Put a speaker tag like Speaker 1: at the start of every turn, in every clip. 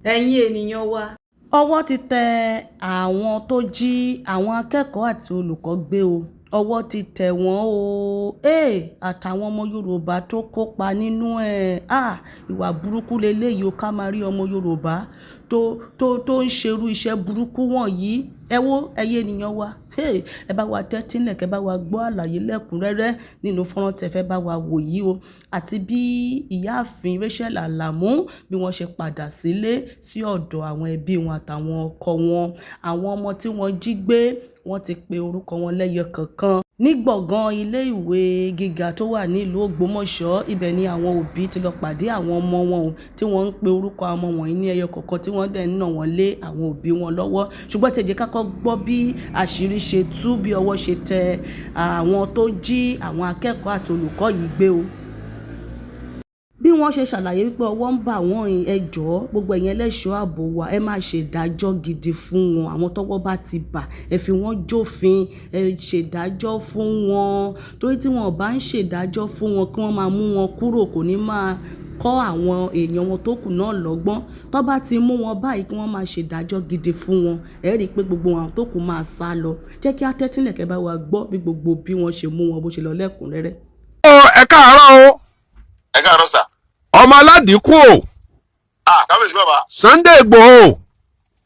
Speaker 1: ẹ̀yin ènìyàn wa. ọwọ́ ti tẹ àwọn tó jí àwọn akẹ́kọ̀ọ́ àti olùkọ́ gbé o. ọwọ́ ti tẹ̀ wọ́n o. àtàwọn ọmọ Yorùbá tó kópa nínú ẹ̀. ìwà burúkú leléyìí o, ká máa rí ọmọ Yorùbá tó ń ṣerú iṣẹ́ burúkú wọ̀nyí. ẹ wo ẹyẹ ènìyàn wa. ẹ bá wa tẹ́tí nílẹ̀ kẹ́ bá wa gbọ́ àlàyé lẹ́kùnrẹ́rẹ́ nínú fọ́nrán tẹ́ fẹ́ bá wa wò yìí o. àti bí ìyáàfin Rachael Alamu bí wọ́n ṣe padà sílé sí ọ̀dọ̀ àwọn ẹbí wọn àtàwọn ọkọ wọn. àwọn ọmọ tí wọ́n jí gbé wọ́n ti pe orúkọ wọn lẹ́yọ kọ̀ọ̀kan. ní gbọ̀ngàn ilé ìwé gíga tó wà nílùú Ògbómọ̀ṣọ́, ibẹ̀ ni àwọn òbí ti lọ pàdé àwọn ọmọ wọn o, tí wọ́n ń pe orúkọ àwọn ọmọ wọ̀nyí ní ẹyọ kọ̀ọ̀kan tí wọ́n dẹ̀ ń nà wọ́n lé àwọn òbí wọn lọ́wọ́. ṣùgbọ́n tẹ̀jẹ̀ kákọ́ gbọ́ bí àṣírí ṣe tú, bí ọwọ́ ṣe tẹ àwọn tó jí àwọn akẹ́kọ̀ọ́ àti olùkọ́ yìí gbé o. bí wọ́n ṣe ṣàlàyé wípé ọwọ́ ń bà wọ́n, ẹ jọ̀ọ́ gbogbo ẹ̀yin ẹlẹ́ṣọ́ ààbò wa, ẹ máa ṣèdájọ́ gidi fún wọn. àwọn tọ́wọ́ bá ti bà, ẹ fi wọ́n jófin, ẹ ṣèdájọ́ fún wọn. torí tí wọn bá ń ṣèdájọ́ fún wọn, kí wọ́n máa mú wọn kúrò, kò ní máa kọ́ àwọn èèyàn wọn tó kù náà lọ́gbọ́n. tó bá ti mú wọn báyìí, kí wọ́n máa ṣèdájọ́ gidi fún wọn, ẹ rí i pé gbogbo àwọn tó kù máa sá lọ. jẹ́ kí á tẹ́tí lẹ̀kẹ́ bá wa gbọ́ bí gbogbo bí wọ́n ṣe mú wọn bó ṣe lọ lẹ́kùnrẹ́rẹ́.
Speaker 2: ẹ káàárọ̀ o.
Speaker 3: ẹ káàárọ̀ sà.
Speaker 2: ọmọ aládìíkù o.
Speaker 3: kábíyèsí bàbá.
Speaker 2: Sunday Igboho.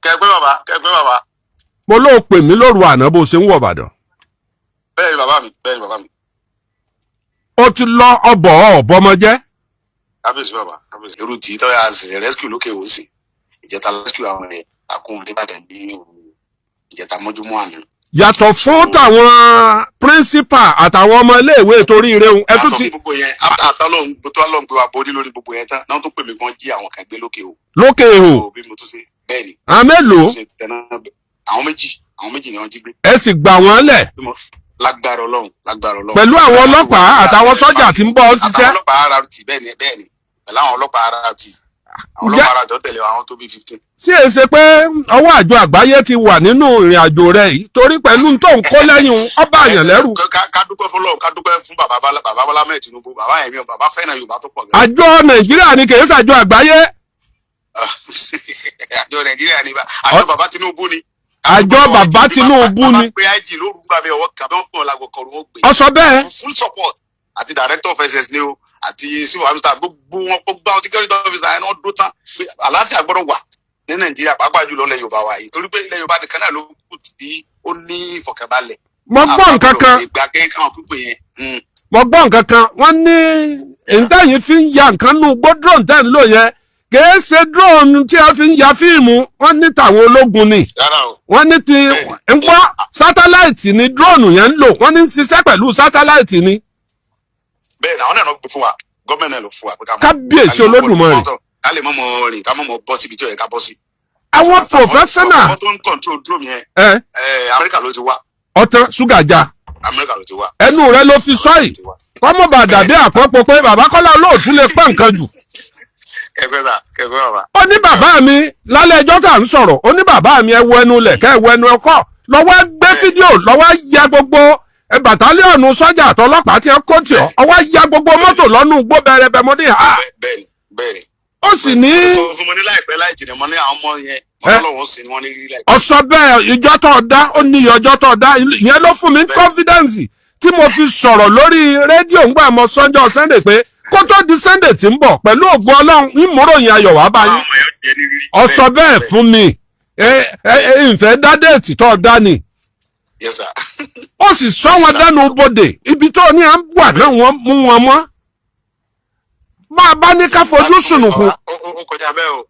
Speaker 3: kẹgbẹ́ bàbá.
Speaker 2: mo ló pè mí lóru àná bó ṣe ń wọ̀ Ìbàdàn.
Speaker 3: bẹ́ẹ̀ ni bàbá mi.
Speaker 2: ó ti lọ ọbọmọ jẹ́.
Speaker 3: kábíyèsí bàbá kábíyèsí. irú tí tọ́yà ṣẹ̀ṣẹ̀ rescue lókè òsì ìjẹta rescue àwọn ẹ̀ àkóhùn Ìbàdàn ní ìjẹta mọ́júmọ́ àná.
Speaker 2: yàtọ̀ fún tàwọn principal àtàwọn ọmọ iléèwé torí irehun ẹ tún ti.
Speaker 3: gbogbo yẹn àtàlọ́hún gbé wa borí lórí gbogbo yẹn tán náà tún pè mí kàn jí àwọn kan gbé lókè o.
Speaker 2: lókè o.
Speaker 3: bí mo tún ṣe bẹ́ẹ̀ ni.
Speaker 2: àwọn mélòó.
Speaker 3: àwọn méjì ni wọ́n jí gbé.
Speaker 2: ẹ sì gbà wọ́n lẹ̀.
Speaker 3: lágbára Ọlọ́run.
Speaker 2: pẹ̀lú àwọn ọlọ́pàá àtàwọn sọ́jà tí ń bọ̀ ọ́ ṣiṣẹ́.
Speaker 3: àtàwọn ọlọ́pàá RRT bẹ́ẹ̀ ni pẹ̀lú àwọn ọlọ́pàá RRT. àwọn ọlọ́pàá RRT tẹ̀lé àwọn tó bí 15.
Speaker 2: sí èsè pé ọwọ́ àjọ àgbáyé ti wà nínú ìrìn àjò rẹ̀ yìí torí pẹ̀lú tó ń kó lẹ́yìn ọba àyàn lẹ́rù.
Speaker 3: ká dúpẹ́ fọlọ́run, ká dúpẹ́ fún bàbá Bọ́lá Ahmed Tinubu, bàbá ẹ̀mí bàbá fẹ́ràn Yorùbá tó pọ̀ gan.
Speaker 2: àjọ Nàìjíríà ni kì í ṣàjọ àgbáyé.
Speaker 3: àjọ Nàìjíríà ni àjọ bàbá Tinubu ni.
Speaker 2: àjọ bàbá Tinubu ni.
Speaker 3: bàbá pé IG lóru gbà mí ọwọ́ kàbí wọn pọ̀ lágbo kọ̀ọ̀rù wọn gbé.
Speaker 2: ọsọ bẹ́ẹ̀.
Speaker 3: full support àti director of SS ni o àti civil officer gbogbo wọn gbogbo àwọn security officer ẹ̀ náà dó tán pé àlàáfíà gbọ́dọ̀ wà ní Nàìjíríà pàápàá jùlọ ilẹ̀ Yorùbá wa yìí torí pé ilẹ̀ Yorùbá nìkan náà ló kù tí ó ní ìfọ̀kànbalẹ̀.
Speaker 2: mo gbọ́ nǹkan kan wọ́n ní ìdáyìí fi ń ya nǹkan nù gbọ́ drone tẹ́ ń lò yẹn kìí ṣe drone tí a fi ń ya fíìmù wọ́n ní tàwọn ológun ni wọ́n ní ti ń gbọ́ sátáláìtì ni drone yẹn ń lò wọ́n ní ń ṣiṣẹ́ pẹ̀lú sátáláìtì ni.
Speaker 3: bẹ́ẹ̀ ni àwọn náà ló gbé fún wa gọ́ọ̀mẹ̀ntì náà ló fún wa.
Speaker 2: kábíyèsí Olódùmarè.
Speaker 3: ká lè mọ̀ rìn ká mọ̀ bọ́ síbi tí ó yẹ ká bọ́ sí.
Speaker 2: àwọn professional.
Speaker 3: àwọn tó ń control drone yẹn Amẹ́ríkà ló ti wá.
Speaker 2: ọ̀tán ṣúgà já.
Speaker 3: Amẹ́ríkà ló ti wá.
Speaker 2: ẹnu rẹ ló fi sọ yìí wọ́n mọ̀ bá dàbí àpọ́pọ̀ pé bàbá Kọ́lá olóòtú lè pẹ́ nǹkan jù.
Speaker 3: kẹgbẹ́ bàbá.
Speaker 2: ó ní bàbá mi lálẹ́ ẹjọ́ tá à ń sọ̀rọ̀ ó ní bàbá mi ẹ wo ẹnu lẹ̀ kẹ́ ẹ wo ẹnu ọkọ̀ lọ́wọ́ gbé fídíò lọ́wọ́ ya gbogbo bàtálíọ̀nù sọ́jà àtọlọ́pàá tí ẹ kó tì ọ́ ọwọ́ ya gbogbo mọ́tò lọ́nù gbó bẹ̀rẹ̀ bẹ̀ mọ́ ní ha.
Speaker 3: bẹ́ẹ̀ni.
Speaker 2: ó sì ní.
Speaker 3: fún mi ní láìpẹ́ láì jìnnà mọ́ ní àwọn ọmọ yẹn ọlọ́wọ́ sí ni wọ́n ní rí láìpẹ́.
Speaker 2: ọ̀sọ̀ bẹ́ẹ̀ ìjọ tó dá ó ní ọjọ́ tó dá ìyẹn ló fún mi confidence tí mo fi sọ̀rọ̀ lórí rédíò ńgbà mọ́ sọ́jọ́ Sunday pé kó tó di Sunday tí ń bọ̀ pẹ̀lú ògùn Ọlọ́run ìmúròyìn ayọ̀ wá báyìí. ọ̀sọ̀ bẹ́ẹ̀ fún mi ìfẹ́ dá déètì tó dá ni.
Speaker 3: Yes sir.
Speaker 2: ó sì sọ wọn dánú bodè ibi tó ní à ń wà náà wọ́n mú wọn mọ́. bá a bá ní ká fojú sùnùkùn.
Speaker 3: ó kọjá bẹ́ẹ̀ o.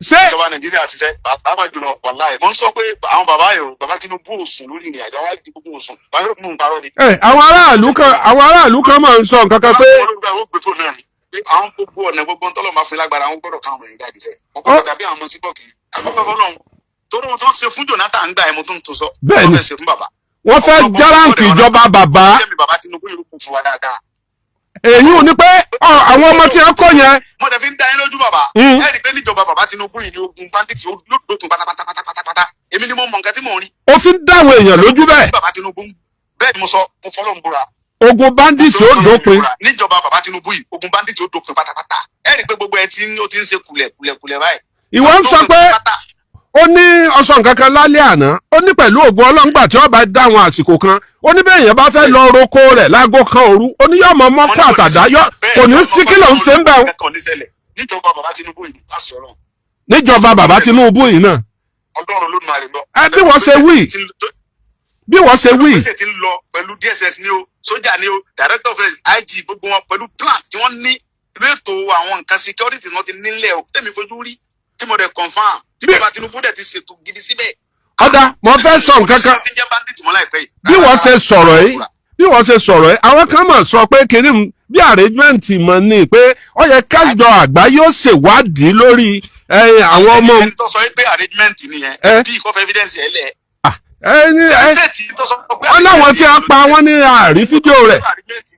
Speaker 2: ṣé.
Speaker 3: ìjọba Nàìjíríà ṣiṣẹ́ pàápàá jùlọ wàláì mo ń sọ pé àwọn bàbá yòó bàbá Tinubu òsùn lórí ìrìn àjò àwọn àti gbogbo òsùn báyọ̀ mú un parọ́ ni.
Speaker 2: àwọn aráàlú kan máa ń sọ nǹkan kan pé.
Speaker 3: àwọn gbogbo ọ̀nà gbogbo ntọ́lọ́ máa fi lágbára àwọn gbọ́dọ̀ káwọn èèyàn jáde sẹ́ wọ́n kọ́ dàbí àwọn ọmọ tí bọ́ọ̀kì àkọ́kọ́ fọlọ́run torí wọn tó ń ṣe fún Jonathan gbà ẹ̀mú tó ń tún sọ.
Speaker 2: bẹ́ẹ̀ni wọ́n fẹ́ járáǹkì ìjọba bàbá. èyí ò ní pé àwọn ọmọ tí ẹ kọ yẹn.
Speaker 3: mo tẹ fi ń dá yín lójú bàbá. ẹ rí i pé níjọba bàbá Tinubu yìí ni ogun bandits yóò dókun pátápátá èmi ni mo mọ nǹkan tí mò ń rí.
Speaker 2: ó fi ń dáwọn èèyàn lójú bẹ́ẹ̀.
Speaker 3: bàbá Tinubu bẹ́ẹ̀ ni mo sọ mo fọlọ́ ń búra.
Speaker 2: ogun bandits yóò dópin.
Speaker 3: níjọba bàbá Tinubu yìí ogun bandits yóò dópin pátápátá ẹ rí i pé gbogbo ẹ ó ti ń ṣe kùlẹ̀kùlẹ̀ báyìí
Speaker 2: ìwọ ń sọ pé ó ní ọsàn kankan lálẹ́ àná ó ní pẹ̀lú ògùn ọlọ́ngbà tí wọ́n bá dá àwọn àsìkò kan ó ní bẹ́ẹ̀ yẹn bá fẹ́ lọ roko rẹ̀ láago kan òru ó ní yọ̀ọ́ mọ́ kó àtàdá kò ní sí kí ló ń ṣe ń bẹ̀ o.
Speaker 3: níjọba bàbá Tinubu yìí á sọ̀rọ̀.
Speaker 2: níjọba bàbá Tinubu yìí náà.
Speaker 3: Ọlọ́run ló máa rè lọ.
Speaker 2: bí wọ́n ṣe wí. bí wọ́n ṣe wí.
Speaker 3: ó ti ń lọ pẹ̀lú DSS ni o sójà ni o director of IG gbogbo wọn pẹ̀lú plan tí wọ́n ní ìlú ètò àwọn nǹkan security wọn ti nílẹ̀ o tẹ̀mí fojú rí tí mo dẹ̀ confam tí bàbá Tinubu dẹ̀ ti ṣètò gidi síbẹ̀.
Speaker 2: ọ̀dà mo fẹ́ sọ nǹkan kan bí wọ́n ṣe sọ̀rọ̀ yìí àwọn kan mọ̀ sọ pé kiri bí arrangement mọ̀ ní pé ó yẹ kájọ àgbáyé ó ṣèwádìí lórí àwọn ọmọ.
Speaker 3: ẹni tó sọ pé arrangement nìyẹn bí ìkọ́fẹ́ evidence ẹ̀ lẹ̀.
Speaker 2: wọ́n láwọn tí a pa wọ́n ní àrí fídíò rẹ̀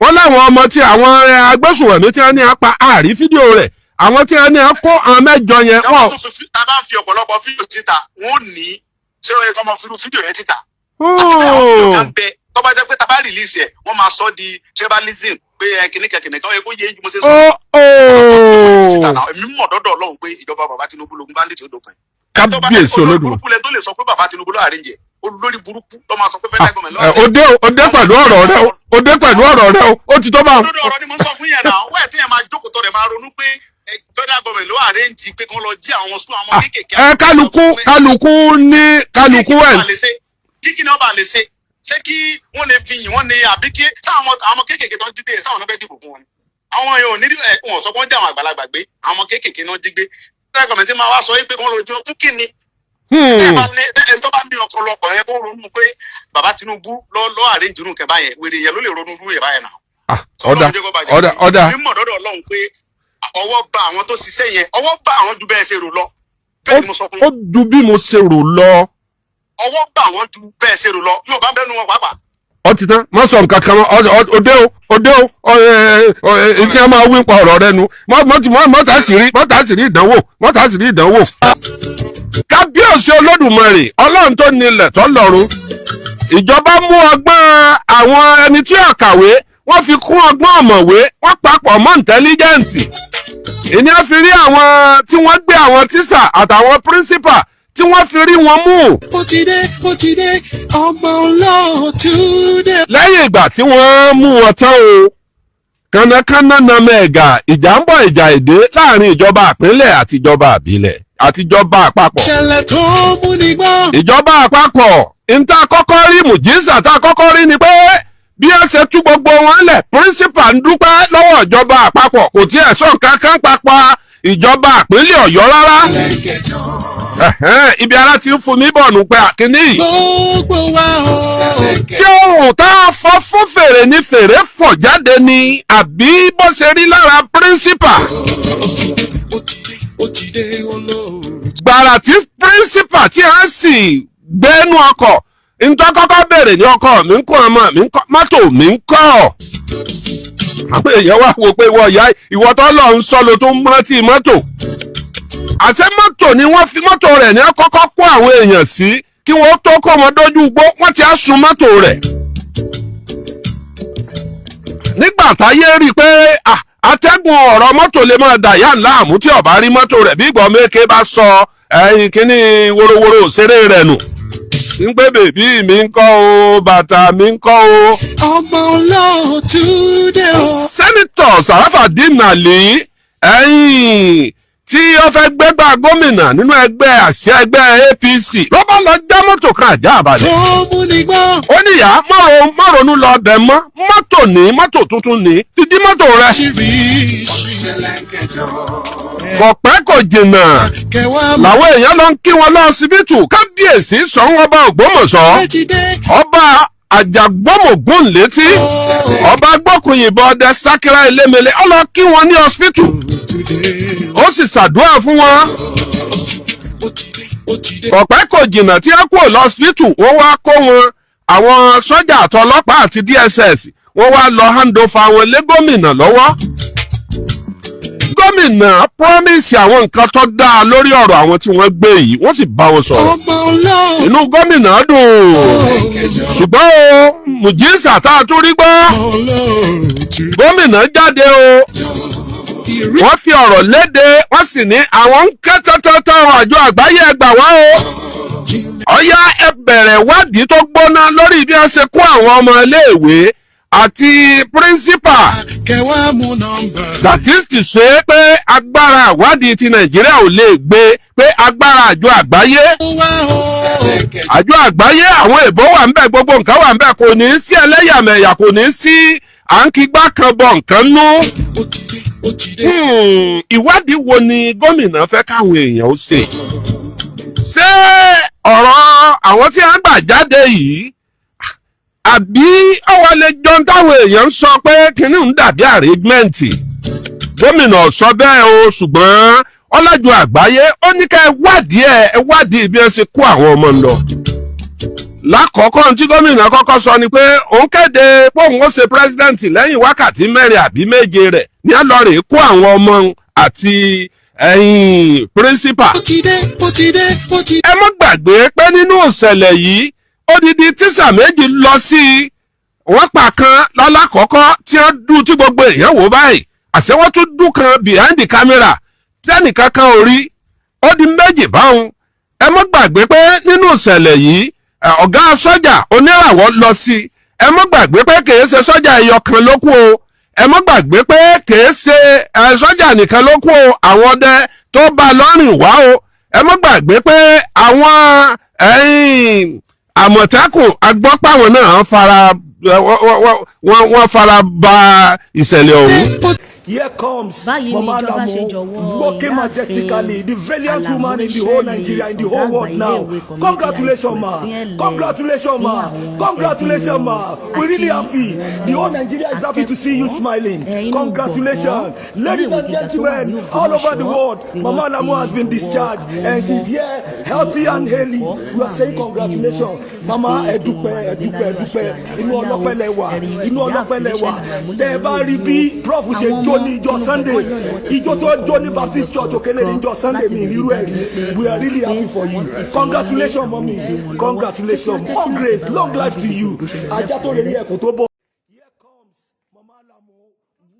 Speaker 2: wọ́n láwọn ọmọ tí àwọn agbésùnwọ̀mí tí wọ́n ní a pa àrí fídíò rẹ̀ àwọn tí wọ́n ní a kó àwọn mẹ́jọ yẹn.
Speaker 3: tá a bá ń fi ọ̀pọ̀lọpọ̀ fídíò síta wọ́n ní ṣé ó yẹ kó máa fi fídíò yẹn síta. tó bá jẹ́ pé tá a bá release ẹ̀ wọ́n máa sọ di tribalism pé kìnìkan yẹ kó yé mo ṣe sọ. èmi mọ̀ dọ́dọ̀ Ọlọ́run pé ìjọba bàbá Tinubu lógun bandit ó dópin.
Speaker 2: kábíyèsí olódùmarè.
Speaker 3: burúkú lẹ tó lè sọ pé bàbá Tinubu ló àríjẹ olórí burúkú tó máa sọ pé federal government lọ́wọ́.
Speaker 2: òde pẹ̀lú ọ̀rọ̀ rẹ o òde pẹ̀lú ọ̀rọ̀ rẹ o ó ti tó bá.
Speaker 3: olórí ọ̀rọ̀ ni mo sọ fún yẹn náà wẹ́ẹ̀ tí yẹn máa jókòó tó rẹ̀ máa ronú pé federal government ló àrẹ́ǹjì pé kán lọ jí àwọn sún àwọn kéékèèké.
Speaker 2: kálukú ní kálukú ẹ̀.
Speaker 3: kíkí ni wọ́n bá lè ṣe ṣé kí wọ́n lè fi yìn wọ́n ní àbí kí sáwọn kéékèèké tó ń jí gbé sáwọn náà fẹ́ dìbò fún wọn. àwọn yóò ní wọn sọ pé wọ́n jẹ́ àwọn àgbàlagbà gbé àwọn kéékèèké náà jí gbé federal government máa wá sọ pé kán lọ jí wọn fún kíni. ẹni tó bá ní ọ̀pọ̀lọpọ̀ yẹn tó ronú pé bàbá Tinubu lọ àrẹ́ǹjì irú nǹkan báyẹn wèrè yẹn ló lè ronú irú yẹn báyẹn náà.
Speaker 2: ọ̀dà
Speaker 3: mímọ̀ dọ́dọ̀ Ọlọ́run pé ọwọ́ bá àwọn tó ṣiṣẹ́ yẹn ọwọ́ bá àwọn ju bẹ́ẹ̀ ṣe rò lọ. bẹ́ẹ̀ ni mo sọ fún yín.
Speaker 2: ó ju bí mo ṣe rò lọ.
Speaker 3: ọwọ́ bá àwọn ju bẹ́ẹ̀ ṣe rò lọ yóò bá bẹ́ẹ̀ nu wọn pàápàá.
Speaker 2: ó ti tán má sọ nǹkan kan òde o ìdí ẹ máa wí pa ọ̀rọ̀ rẹ nu mọ́tà sì rí ìdánwò. kábíyèsí Olódùmarè Ọlọ́run tó nílẹ̀ tó lọ́run ìjọba mú ọgbọ́n àwọn ẹni tí ó kàwé wọ́n fi kún ọgbọ́n ọ̀mọ̀wé wọ́n papọ̀ mọ́ ìntẹ́lígẹ́ǹsì ìní a fi rí àwọn tí wọ́n gbé àwọn tíṣà àtàwọn píríncípà tí wọ́n fi rí wọn mú.
Speaker 4: ó ti dé ọmọ olóòtú dé.
Speaker 2: lẹ́yìn ìgbà tí wọ́n mú wọn tán o kánnakánná na mẹ́ẹ̀gà ìjà ń bọ̀ ìjà èdè láàrin ìjọba àpínlẹ̀ àti ìjọba àbílẹ̀ àti ìjọba àpapọ̀.
Speaker 4: ṣẹlẹ̀ tó mú ní gbọ́.
Speaker 2: ìjọba àpapọ̀ níta kọ́kọ́ rí mùjísà tá a kọ́kọ́ rí ni pé bí ẹ ṣe tú gbogbo wọn lẹ̀ píríncípà ń dúpẹ́ lọ́wọ́ ìjọba àpapọ̀ kò tiẹ̀ sọ nǹkan kan papọ̀ ìjọba ìpínlẹ̀ Ọ̀yọ́ rárá. ibi ara ti ń fún mi bọ̀nù pé àkíní yìí.
Speaker 4: gbogbo wa o.
Speaker 2: tí ohun tá a fọ fún fèrè ni fèrè fọ̀ jáde ni àbí bó ṣe rí lára píríncípà.
Speaker 4: ó ti dé olóòtú.
Speaker 2: gbàrà tí píríncípà tí a sì gbẹ́nu ọkọ̀ ntọ́ kọ́kọ́ bẹ̀rẹ̀ ní ọkọ̀ mi ń kọ́ ọmọ mi ń kọ́ mọ́tò mi ń kọ́. àwọn èèyàn wá wo pé ìwọ tó lọ ń sọ ló tó ń rántí mọ́tò. àṣẹ mọ́tò ni wọ́n fi mọ́tò rẹ̀ ní kọ́kọ́ kó àwọn èèyàn sí kí wọ́n tó kó wọn dójú igbó wọ́n ti á sun mọ́tò rẹ̀. nígbà táyé rí i pé atẹ́gùn ọ̀rọ̀ mọ́tò lè máa dà yá láàmú tí ó bá rí mọ́tò rẹ̀ bí ìgbọ̀n méke bá sọ kíní worowóró òṣèré rẹ̀ nù. ń pé bèbí mi ń kọ́ o bàtà mi ń kọ́ o.
Speaker 4: ọmọ olóòtú dé o.
Speaker 2: sẹ́nitọ̀ Sàràfàdín Àlì tí ó fẹ́ gbégbá gómìnà nínú ẹgbẹ́ àṣẹ ẹgbẹ́ APC ló bá lọ já mọ́tò kan àjá àbálẹ̀.
Speaker 4: tó mú ní gbọ́.
Speaker 2: ó níyà má ronú lọ bẹ̀ mọ́ mọ́tò tuntun ní fi dí mọ́tò rẹ̀. kọ̀pẹ́ kò jìnnà làwọn èèyàn lọ ń kí wọn lọ síbítù kábíyèsí Ṣọ̀ún ọba Ògbómọ̀ṣọ́ ọba àjàgbọ́mọ̀gún létí ọba gbọ́kùnyìnbọn ọdẹ sákírá elémele ó lọ kí wọn ní ọsibítù ó sì ṣàdúrà fún wọn. kọ̀pẹ́ kò jìnnà tí a kúrò lọ́sibítù wọ́n wá kó wọn àwọn sọ́jà àtọlọ́pàá àti DSS wọ́n wá lọ handover àwọn lé gómìnà lọ́wọ́. gómìnà promise àwọn nǹkan tó dáa lórí ọ̀rọ̀ àwọn tí wọ́n gbé yìí wọ́n sì bá wọn sọ̀rọ̀ inú gómìnà dùn ṣùgbọ́n o mùjísà tá a tún rí gbọ́ gómìnà jáde o wọ́n fi ọ̀rọ̀ léde wọ́n sì ní àwọn ń ké tọ́tọ́tọ́ àjọ àgbáyé ẹgbà wá o. ọ̀yá ẹ bẹ̀rẹ̀ wádìí tó gbóná lórí bí wọ́n ṣe kó àwọn ọmọ iléèwé àti píríncípà. that is to say pé agbára ìwádìí ti nàìjíríà ò lè gbé pé agbára àjọ àgbáyé. àjọ àgbáyé àwọn èbó wà ń bẹ̀ gbogbo nǹkan wà ń bẹ̀ kò ní í sí ẹlẹ́yàmẹ̀yà kò ní í sí à ń kígbá kan bọ̀ nǹkan nú. ìwádìí wo ni gómìnà fẹ́ káwọn èèyàn ó ṣe? ṣé ọ̀rọ̀ àwọn tí wọ́n gbà jáde yìí àbí ọwọ́ lè jọ táwọn èèyàn ń sọ pé kínní ń dàbí àrẹ́gímẹ́ǹtì? gómìnà sọ bẹ́ẹ̀ o ṣùgbọ́n ọlájú àgbáyé ó ní ká ẹ wádìí bí wọ́n ṣe kó àwọn ọmọ lọ. lákọ̀ọ́kọ́ tí gómìnà kọ́kọ́ sọ ni pé òun kéde póun ó ṣe pírẹ́sidẹ́ǹtì lẹ́yìn wákàtí 4 àbí 7 rẹ̀ ní àlọ́rẹ̀ kó àwọn ọmọ àti píríncípà. ẹ mọ́ gbàgbé pé nínú ìṣẹ̀lẹ̀ yìí odidi tíṣà méjì lọ sí i wọ́n pa kan lálákọ̀ọ́kọ́ tí wọ́n dú tí gbogbo èèyàn wò báyìí àṣẹ wọ́n tún dú kan behind the camera tẹ́nìkan kan ò rí ó di méjì báwọn. ẹ mọ́ gbàgbé pé nínú ìṣẹ̀lẹ̀ yìí ọ̀gá sọ́jà oníràwọ̀ lọ sí i ẹ mọ́ gbàgbé pé kèé ṣe sọ́jà ẹyọ kan ló kú o ẹ mọ́ gbàgbé pé kèé ṣe sọ́jà nìkan ló kú o àwọn ọdẹ tó bá lọ́rìn wá o ẹ mọ́ gbàgbé pé àwọn àmọ̀tẹ́kùn agbọ́pàwọn náà wọ́n fara ba ìṣẹ̀lẹ̀ ọ̀hún.
Speaker 5: Here comes Mama Alamu, walking majestically, the valiant woman in the whole Nigeria, in the whole world now. Congratulations, ma. Congratulations, ma. Congratulations, ma. We're really happy. The whole Nigeria is happy to see you smiling. Congratulations. Ladies and gentlemen, all over the world, Mama Alamu has been discharged and she's here, healthy and healthy. We are saying congratulations. Mama, edupe. Inú ọlọ́pẹ́ lẹ́wà. Tẹ́ ẹ bá rí bí Prof ṣe jó ní ìjọ Sunday, ìjọ tó jó ní Baptist Church Òkèlè ní ìjọ Sunday ní ìrírú ẹ̀rí. We are really happy for you. Congratulations, mommy. Congratulations. More grace, long life to you. Ajá tó lè ní ẹ̀kọ́ tó bọ̀. Here comes Mama Alamu,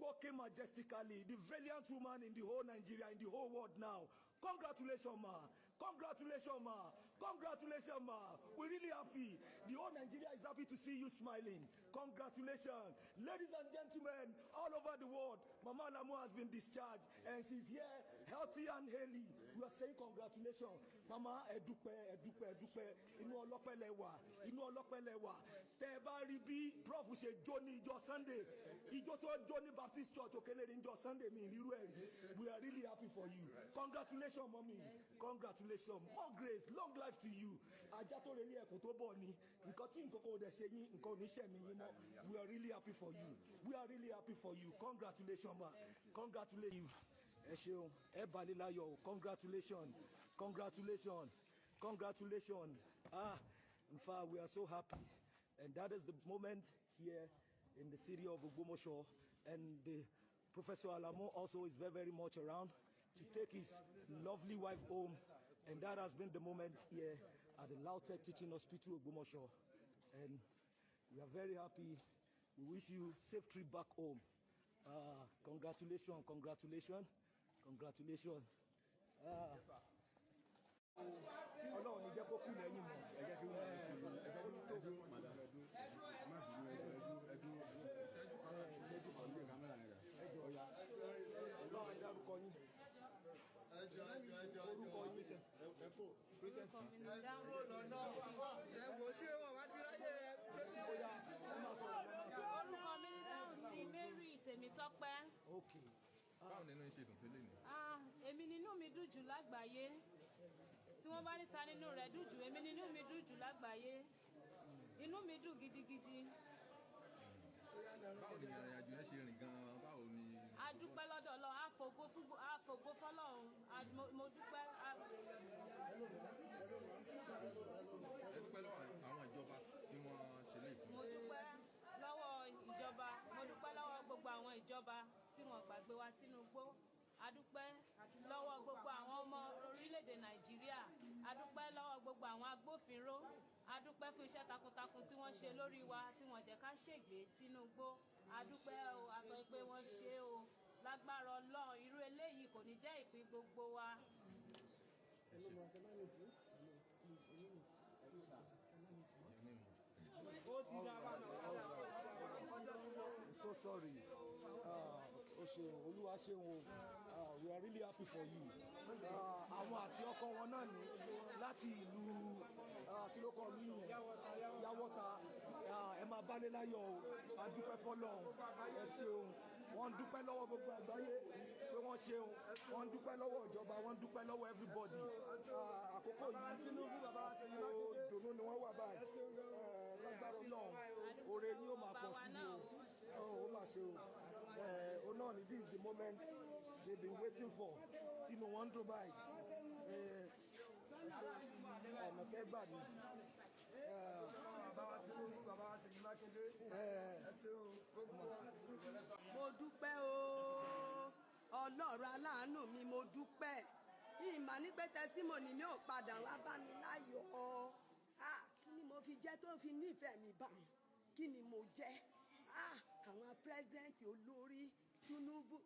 Speaker 5: walking majestically, the valiant woman in the whole Nigeria, in the whole world now. Congratulations, ma. Congratulations, ma. Congratulations, ma. We're really happy. The whole Nigeria is happy to see you smiling. Congratulations. Ladies and gentlemen, all over the world, Mama Alamu has been discharged and she's here, healthy and healthy. We are saying congratulations. Mama, edupe. Inú ọlọ́pẹ́ lẹ́wà. Tẹ́ ẹ bá rí bí Prof ṣe jó ní ìjọ Sunday, ìjọ tó jó ní Baptist Church Òkèlè ní ìjọ Sunday ní ìrírú ẹ̀rí. We are really happy for you. Congratulations, mommy. Congratulations. More grace, long life to you. Ajá tó lè ní ẹ̀kọ́ tó bọ̀ ni. Nǹkan tí nǹkan kò dẹ̀ ṣe yín, nǹkan ò ní ṣẹ̀mí yín mọ́. We are really happy for you. We are really happy for you. Congratulations, ma. Congratulations. Ẹ ṣeun, ẹ balẹ̀ láyọ̀. Congratulations. Congratulations. Congratulations. In fact, we are so happy. And that is the moment here in the city of Ogbomoso. And the Professor Alamu also is very, very much around to take his lovely wife home. And that has been the moment here at the Lautech Teaching Hospital Ogbomoso. And we are very happy. We wish you safe trip back home. Congratulations. Ọlọ́run ní jẹ́ kó kú lẹ́yìn mọ́. Ẹ jẹ́ kí wọ́n ṣe
Speaker 6: Báwo nínú iṣẹ́ ìdùn tó lè ní? Èmi nínú mi dùn jù lágbàáyé. Tí wọ́n bá ní ta nínú rẹ̀ dùn jù, èmi nínú mi dùn jù lágbàáyé. Inú mi dùn gidigidi.
Speaker 7: Báwo ni ìrìn àjò yẹn ṣe rìn gan-an? Báwo ni?
Speaker 6: A dúpẹ́ lọ́dọ̀ Ọlọ́run, a fògo fọ́lọ́run, mo dúpẹ́.
Speaker 7: Ẹ dúpẹ́ lọ́wọ́ àwọn ìjọba tí wọ́n ṣe lè fún.
Speaker 6: Mo dúpẹ́ lọ́wọ́ ìjọba, mo dúpẹ́ lọ́wọ́ gbogbo àwọn ìjọba tí wọ́n gbàgbé wa sínú igbó. A dúpẹ́ lọ́wọ́ gbogbo àwọn ọmọ orílẹ̀-èdè Nàìjíríà. A dúpẹ́ lọ́wọ́ gbogbo àwọn agbófinró. A dúpẹ́ fún iṣẹ́ takuntakun tí wọ́n ṣe lórí wa tí wọ́n jẹ́ ká ṣègbè sínú igbó. A dúpẹ́ o, a sọ pé wọ́n ṣe o. lágbára Ọlọ́run irú eléyìí kò ní jẹ́ ìpín gbogbo wa.
Speaker 5: So sorry. Olúwa ṣeun. We are really happy for you. Àwọn àti ọkọ wọn náà ní láti ìlú kí ló kọ mí yẹn Yáwọ́ta ẹ máa bálé láyọ̀ o. A dúpẹ́ fọ́lọ́run. Ẹ ṣeun. Wọ́n dúpẹ́ lọ́wọ́ gbogbo àgbáyé pé wọ́n ṣeun. Wọ́n dúpẹ́ lọ́wọ́ ìjọba. Wọ́n dúpẹ́ lọ́wọ́ everybody. Àkókò yìí dùnú ni wọ́n wà báyìí. Lágbára Ọlọ́run oore ni ó máa pọ̀ sí i o. Ó máa ṣe o. O náà ni this is the moment they been waiting for. Sínú wọn ń dùn báyìí. Ọ̀nà kẹgbà ni.
Speaker 8: Mo dúpẹ́ o Ọlọ́run aláàánú mi mo dúpẹ́ ìmọ̀ ní pé tẹsímọ́nì mi ò padà wá bá mi láyọ̀ kí ni mo fi jẹ́ tó fi nífẹ̀ẹ́ mi bá kí ni mo jẹ́ àwọn pírẹ́sẹ̀ǹtì olórí Tinubu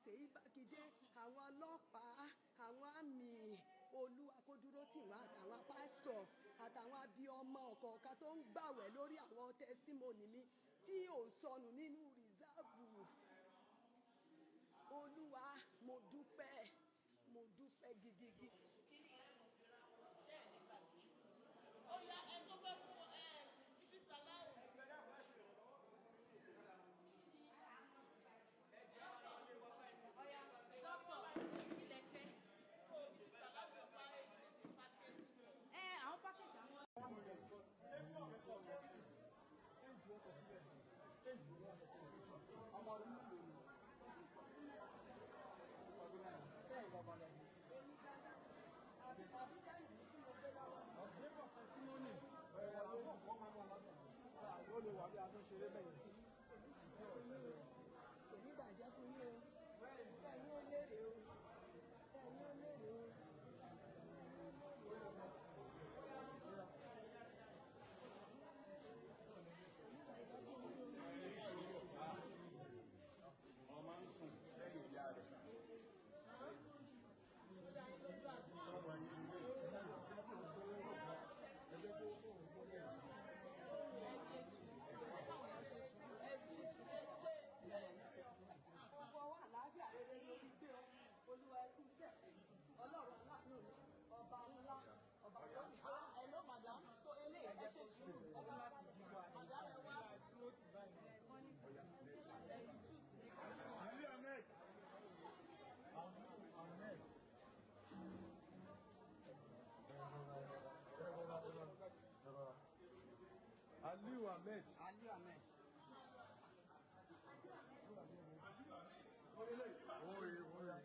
Speaker 8: Ṣèyí Mákindé àwọn ọlọ́pàá àwọn àmì Olúwa kó dúró tì wá àtàwọn pásítọ̀ àtàwọn abiyamọ ọ̀kọ̀ọ̀kan tó ń gbàwẹ̀ lórí àwọn tẹsímọ́nì mi tí ò sọnù nínú rìsáàbù. Olúwa mo dúpẹ́ gidigidi.
Speaker 9: Ó yá ẹ tó fẹ́ fún Mrs. Alamu.
Speaker 6: Dọ́kítọ̀ ilẹ̀ fẹ́.
Speaker 9: Mrs. Alamu ti pa èyí package.
Speaker 6: Àwọn package àwọn.
Speaker 8: Oníbàjẹ́ fún yín o, ẹ̀yin ó lérè o, ẹ̀yin ó lérè o.
Speaker 10: Ọmọ ń sùn lẹ́yìn ìyá rẹ̀.
Speaker 8: Ọkọ̀ wa àlàáfíà rere lórí gbé ọ, Olúwa ẹkú sẹ̀, Ọlọ́run aláàánú mi, ọba ńlá, ọba lórí.
Speaker 9: Hello madam, so eléyìí ẹ ṣe sùúrù. Madam ẹ wá.
Speaker 10: Aliu Ahmed. Oye.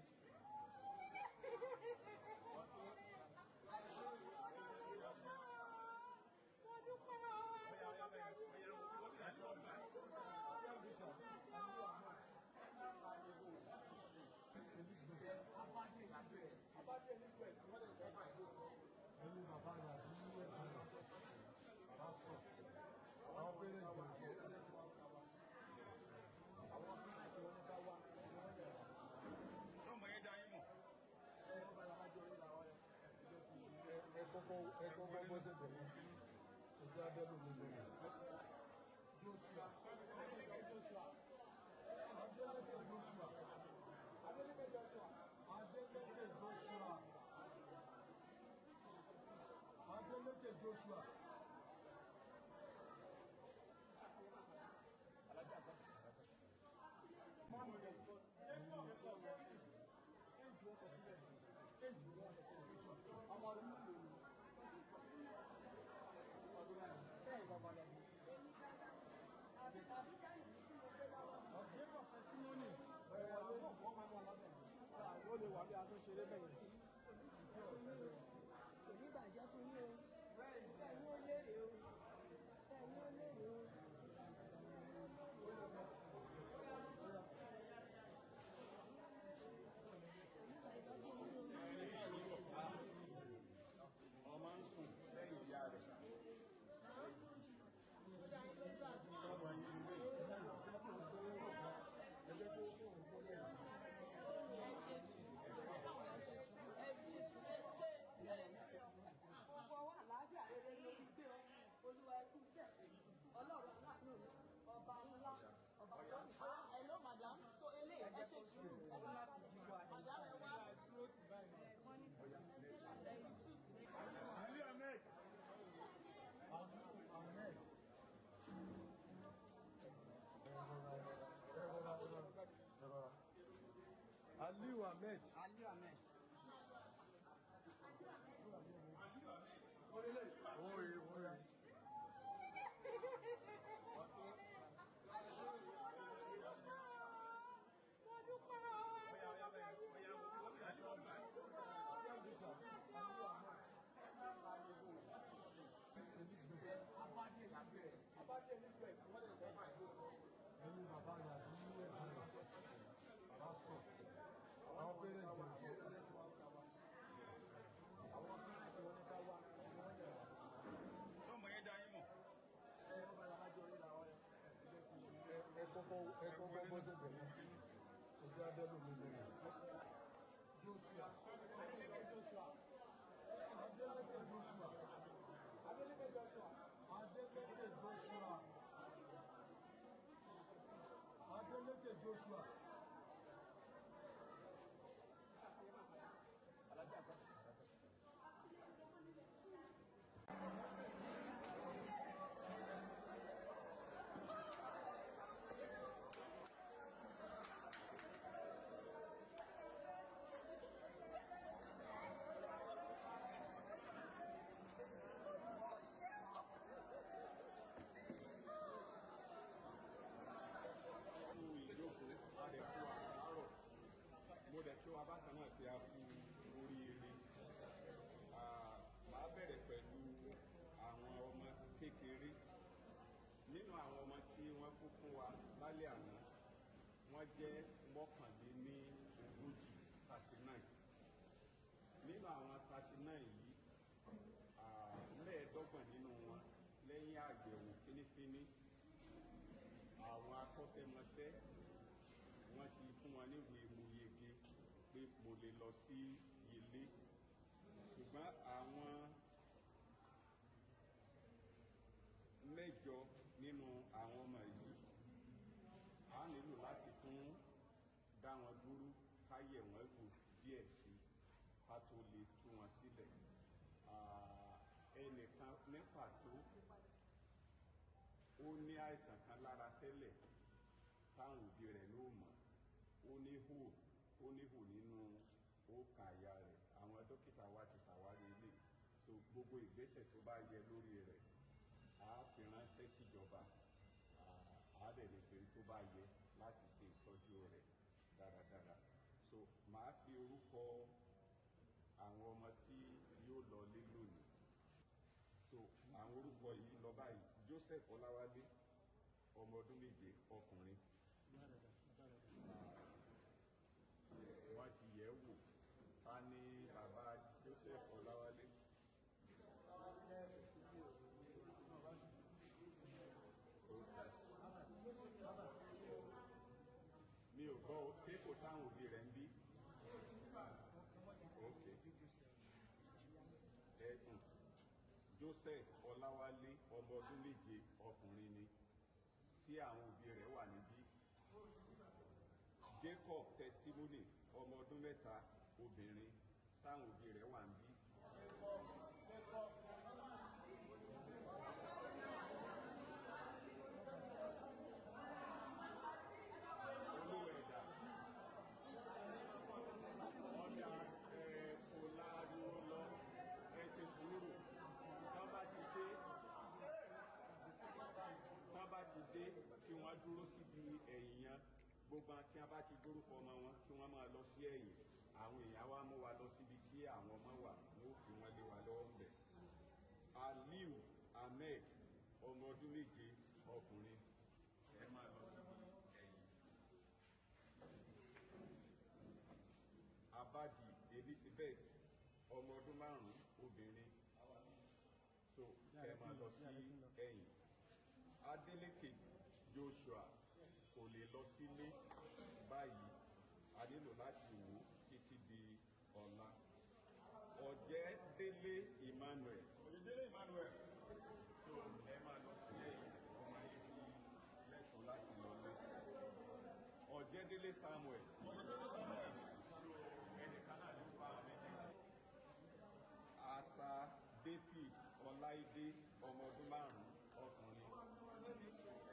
Speaker 10: Ọmọ yẹn dá yín mọ̀. Ẹ kọ́kọ́ bọ́ sẹ́gbẹ̀ẹ́ mi. Ojú abẹ́lú mi lórí. Joshua. Adeleke Joshua.
Speaker 8: Oníbàjẹ́ fún yín o, ẹ̀yin ó lérè o, ẹ̀yin ó lérè o.
Speaker 10: Ọmọ ń sùn lẹ́yìn ìyá rẹ̀. Ọmọ yìí ń gbé. Aliu Ahmed. Joshua.
Speaker 11: Mo dẹ̀ kí wa bákan náà tí a fi oríire. Màá bẹ̀rẹ̀ pẹ̀lú àwọn ọmọ kékeré. Nínú àwọn ọmọ tí wọ́n kó fún wa lálẹ́ àná, wọ́n jẹ́ 39. Nínú àwọn 39 yìí, 25 nínú wọn lẹ́yìn àgbẹ̀wò fínífíní, àwọn akọ́ṣẹ́mọṣẹ́ wọ́n ti fún wọn níwèé mo yege pé mo lè lọ sí ilé. Ṣùgbọ́n àwọn 9 nínú àwọn ọmọ yìí a nílò láti tún dá wọn dúró ká yẹ̀ wọ́n wò díẹ̀ sí ká tó lè tú wọn sílẹ̀. Ẹnìkan ní pàtó ó ní àìsàn kan lára tẹ́lẹ̀ táwọn òbí rẹ̀ ló mọ̀. Ó ní hò nínú ọkà àyà rẹ̀. Àwọn dókítà wa ti ṣàwárí ilé, so gbogbo ìgbésẹ̀ tó bá yẹ lórí rẹ̀ a fi ránṣẹ́ síjọba, a dẹ̀ lè ṣe tó bá yẹ láti ṣe ìtọ́jú rẹ̀ dáradára. So màá fi orúkọ àwọn ọmọ tí yóò lọ lé lónìí. So àwọn orúkọ yìí lọ báyìí: Joseph Ọláwálé, ọmọ ọdún 7, ọkùnrin. Wọ́n ti yẹ̀ wò, ta ni bàbá Joseph Ọláwálé? Mi ò gbọ́, ṣé kò táwọn òbí rẹ̀ ń bí? Ok. Joseph Ọláwálé, ọmọ ọdún 7, ọkùnrin ni. Sí àwọn òbí rẹ̀ wà níbí. Jacob Testimony, ọmọ ọdún 3, obìnrin. Sáwọn òbí rẹ̀ wà níbí. Olúwẹ̀dà ọ̀dà kò láàrin lọ ṣe sùúrù. Tán bá ti dé kí wọ́n dúró síbi ẹ̀yìn yẹn. Gbogbo àti a bá ti dórúkọ ọmọ wọn kí wọ́n máa lọ sí ẹ̀yìn. Àwọn èèyàn wa mú wa lọ síbi tí àwọn ọmọ wà, wọ́n fi wọ́n lé wa lọ́wọ́ ń bẹ̀. Aliu Ahmed, ọmọ ọdún 7, ọkùnrin. Ẹ máa lọ síbi ẹ̀yìn. Abadi Elizabeth, ọmọ ọdún 5, obìnrin. So ẹ máa lọ sí ẹ̀yìn. Adeleke Joshua kò lè lọ sílé báyìí, a nílò láti wò títí di ọ̀la. Ọ̀jẹ̀délé Emmanuel. So ẹ máa lọ sí ẹ̀yìn, ọmọ yìí ti lẹ́tọ̀ọ́ láti lọlé. Ọ̀jẹ̀délé Samuel. So ẹnìkan náà ló fa méjì. Asa David Ọláìdé, ọmọ ọdún 5, ọkùnrin.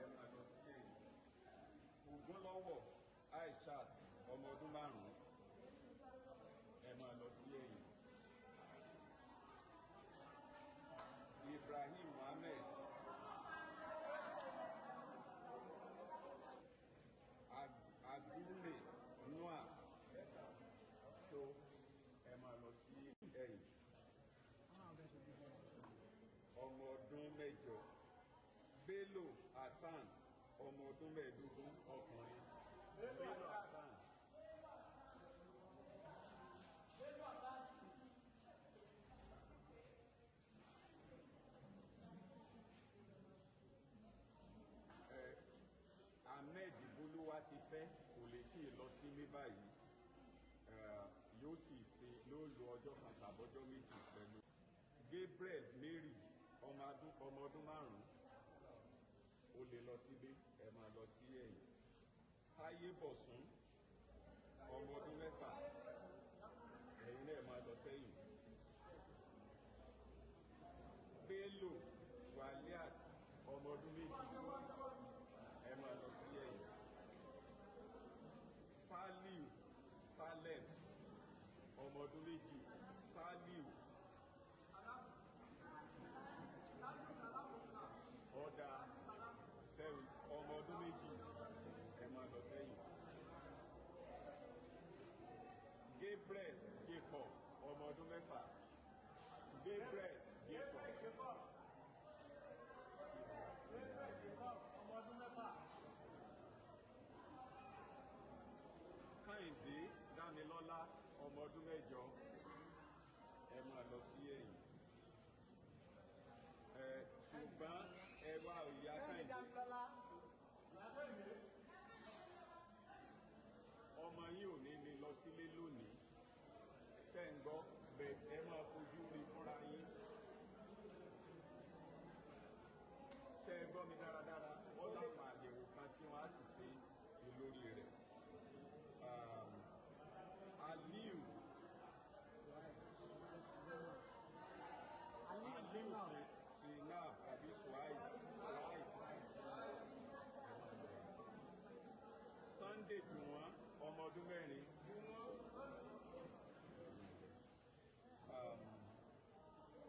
Speaker 11: Ẹ máa lọ sí ẹ̀yìn. Ògúnlọ́wọ̀ Aishat, ọmọ ọdún 5, ẹ̀yìn. ọmọ ọdún 8. Bello Hasan ọmọ ọdún 15 ọkùnrin. Bello Hasan. Ahmed Bolúwatifẹ́ kò lè tí ì lọ sí ní báyìí, yóò sì ṣe ló lo ọjọ́ kan tàbọ́jọ́ méjì pẹ̀lú. Gabriel Mary ọmọ ọdún 5 ó lè lọ sílé, ẹ máa lọ sí ẹ̀yìn. Táyé Bọ̀sún ọmọ ọdún 6, ẹ̀yin náà máa lọ sẹ́yìn. Bello Waliat ọmọ ọdún 2, ẹ máa lọ sí ẹ̀yìn. Saliu Salem ọmọ ọdún 2, Saliu ọ̀dà sẹ́yìn ọmọ ọdún 2, ẹ máa lọ sẹ́yìn. Gabriel Jacob ọmọ ọdún 6, Gabriel Jacob ọmọ ọdún 6. Kẹ́hìndé Dámilọ́lá ọmọ ọdún 8, ẹ máa lọ sí ẹ̀yìn. Ṣùgbọ́n ẹ wá ìyá Kẹ́hìndé. ọmọ yìí ò ní lè lọ sílé lónìí, ṣé ń gbọ́, bẹ́ẹ̀ ẹ máa fojú rí fúnra yín. ṣé ẹ gbọ́ mi dáradára, wọ́n láwọn àyẹ̀wò kan tí wọ́n á sì ṣe lórí rẹ̀. Aliu Sinab àbí Suhaib Sunday Juwon ọmọ ọdún 4.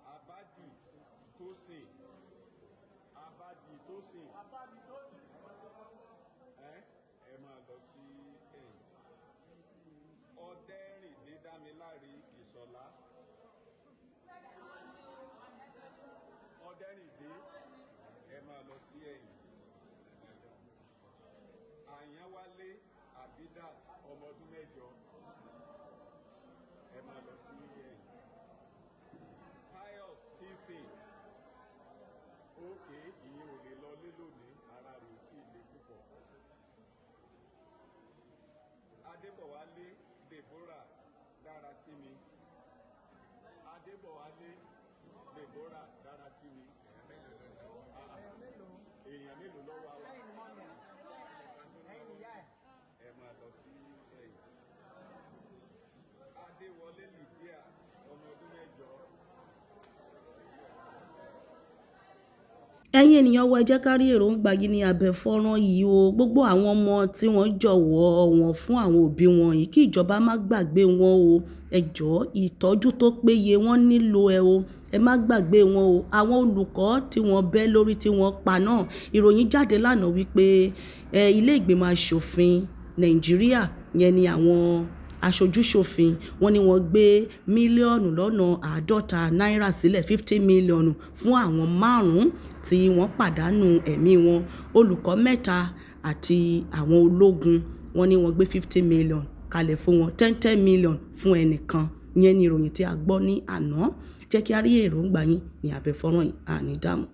Speaker 11: Abadi Tosin ẹ máa lọ sí ẹ̀yìn. Ọdẹ́rìndé Dámiláre Ìṣọ̀lá Ọdẹ́rìndé ẹ máa lọ sí ẹ̀yìn. Àyànwálé Abidat ọmọ ọdún 8, ẹ máa lọ sí ẹ̀yìn. Pius Stephen òkè ìyẹn ò lè lọ lé lónìí, ara rẹ̀ ò tí ì le púpọ̀. Adébọ̀wálé Deborah Dárasími Adébọ̀wálé Deborah Dárasími. Èèyàn mélòó lọ́wọ́ wa? Ẹ máa lọ sí ẹ̀yìn. Adéwọlé Lydia ọmọ ọdún 8.
Speaker 1: ẹ̀yin ènìyàn wa, ẹ jẹ́ ká rí èròǹgbà yìí ní abẹ́ fọ́nrán yìí o. Gbogbo àwọn ọmọ tí wọ́n jọ̀wọ́ wọn fún àwọn òbí wọn yìí, kí ìjọba má gbàgbé wọn o. Ẹ jọ̀ọ́, ìtọ́jú tó péye wọ́n nílò ẹ o, ẹ má gbàgbé wọn o. Àwọn olùkọ́ tí wọ́n bẹ́ lórí tí wọ́n pa náà, ìròyìn jáde lánàá wípé ilé ìgbìmọ̀ aṣòfin Nàìjíríà yẹn ni àwọn aṣojúṣòfin wọ́n ní wọ́n gbé mílíọ̀nù lọ́nà 50 náírà sílẹ̀ 50 mílíọ̀nù fún àwọn 5 tí wọ́n pàdánù ẹ̀mí wọn. Olùkọ́ 3 àti àwọn ológun wọ́n ní wọ́n gbé 50 mílíọ̀nù kalẹ̀ fún wọn, 10 mílíọ̀nù fún ẹnìkan. Ìyẹn ni ìròyìn tí a gbọ́ ní àná. Jẹ́ kí a rí èròǹgbà yín ní abẹ́ fọ́nrán yìí, àní dààmú.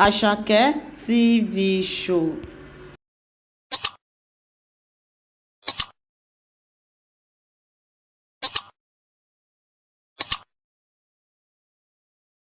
Speaker 1: Àṣàkẹ́ TV show.